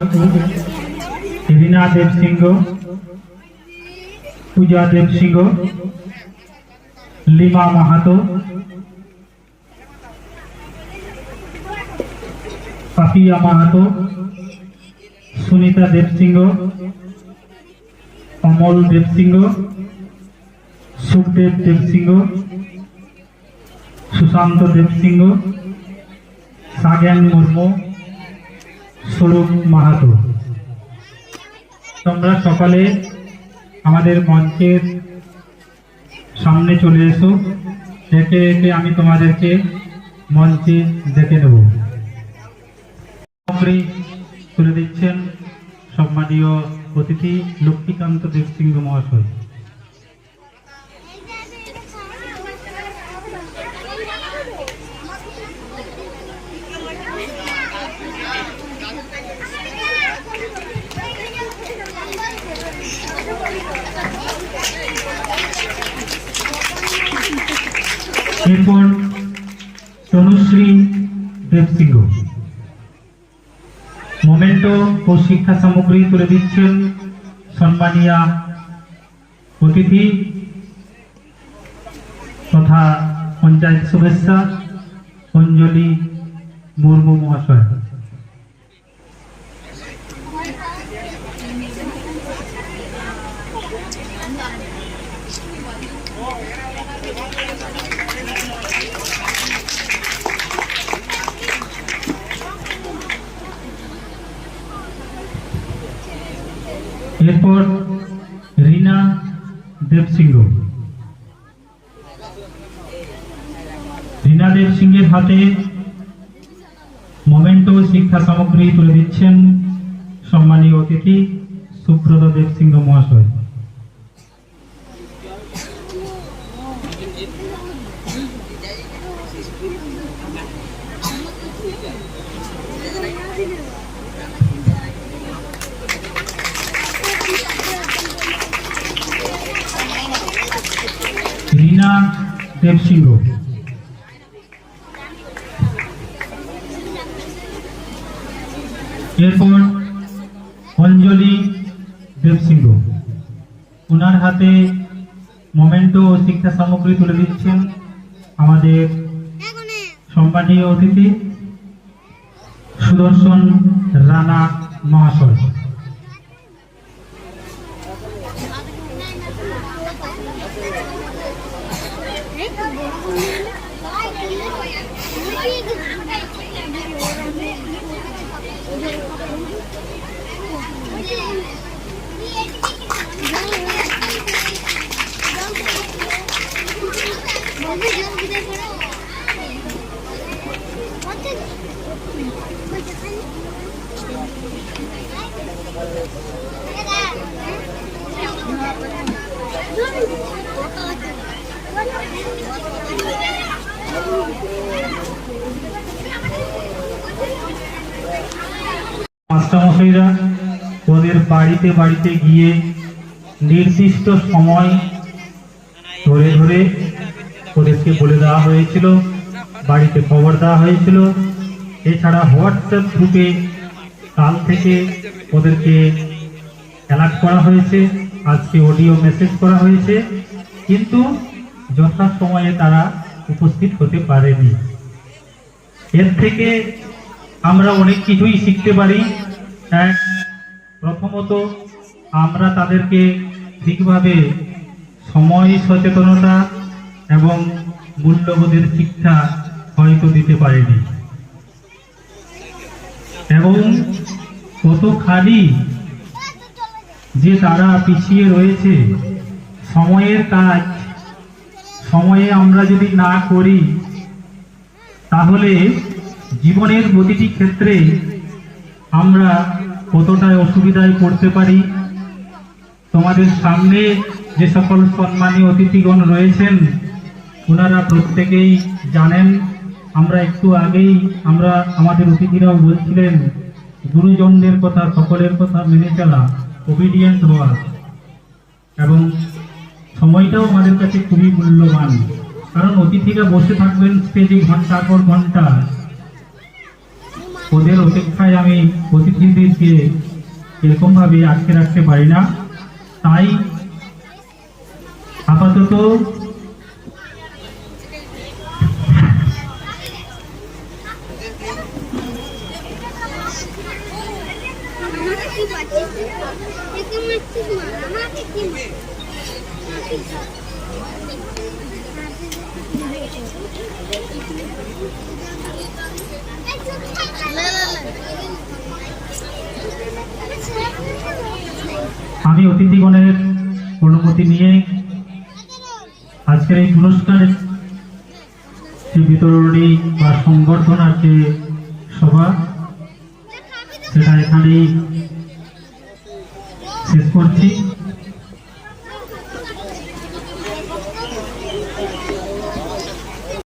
रीना देव सिंह, पूजा Dev Singh, lima माहातो, पापिया माहातो, सुनीता देव सिंह, अमल देव सिंह, सुखदेव देव सिंह, सुशांत देव सिंह, सागेन मुर्मू, स्वरूप माहातो। তোমরা সকালে আমাদের মঞ্চের সামনে চলে এসো, একে একে আমি তোমাদেরকে মঞ্চে ডেকে নেব। তুলে দিচ্ছেন সম্মানীয় অতিথি লক্ষ্মীকান্ত দেব সিংহ মহাশয়। এরপর তনুশ্রী দেব সিংহ। মোমেন্টো ও শিক্ষা সামগ্রী তুলে দিচ্ছেন সম্মানীয়া অতিথি তথা পঞ্চায়েত সদস্যা অঞ্জলি মুর্মু মহাশয়। এরপর रीना देव सिंह। रीना देव सिंहेर हाथे मोमेंटो शिक्षा सामग्री तुले दिচ্ছেন सम्मानीय अतिथि सुब्रत देव सिंह महाशय। रीना देव सिंह। एरपर अंजलि देव सिंह, उनार हाथे मोमेंटो शिक्षा सामग्री तुले दिচ্ছেন আমাদের সম্মানীয় অতিথি সুদর্শন রানা মহাশয়। মাস্টারমশাইরা ওদের বাড়িতে বাড়িতে গিয়ে নির্দিষ্ট সময় ধরে ধরে ওদেরকে বলে দেওয়া হয়েছিল, বাড়িতে খবর দেওয়া হয়েছিল। এছাড়া হোয়াটসঅ্যাপ গ্রুপে কাল থেকে ওদেরকে অ্যালার্ট করা হয়েছে, আজকে অডিও মেসেজ করা হয়েছে, কিন্তু যথা সময়ে তারা উপস্থিত হতে পারেনি। এর থেকে আমরা অনেক কিছুই শিখতে পারি। প্রথমত আমরা তাদেরকে ঠিকভাবে সময় সচেতনতা এবং মূল্যবোধের শিক্ষা হয়তো দিতে পারিনি, এবং কতখানি যে তারা পিছিয়ে রয়েছে। সময়ের কাজ সময়ে আমরা যদি না করি তাহলে জীবনের প্রতিটি ক্ষেত্রে আমরা কতটা অসুবিধায় পড়তে পারি। তোমাদের সামনে যে সকল সম্মানীয় অতিথিগণ রয়েছেন ওনারা প্রত্যেকেই জানেন। আমরা একটু আগেই আমাদের অতিথিরাও বলছিলেন গুরুজনদের কথা, সকলের কথা মেনে চলা, ওবিডিয়েন্ট হওয়া, এবং সময়টাও আমাদের কাছে খুবই মূল্যবান। কারণ অতিথিরা বসে থাকবেন স্টেজে ঘন্টার পর ঘন্টা, ওদের অপেক্ষায় আমি অতিথিদেরকে এরকম ভাবে আটকে রাখতে পারি না। তাই আপাতত আমি অতিথিগণের অনুমতি নিয়ে আজকের এই পুরস্কারের যে বিতরণী বা সংবর্ধনার যে সভা সেটা এখানেই শেষ করছি।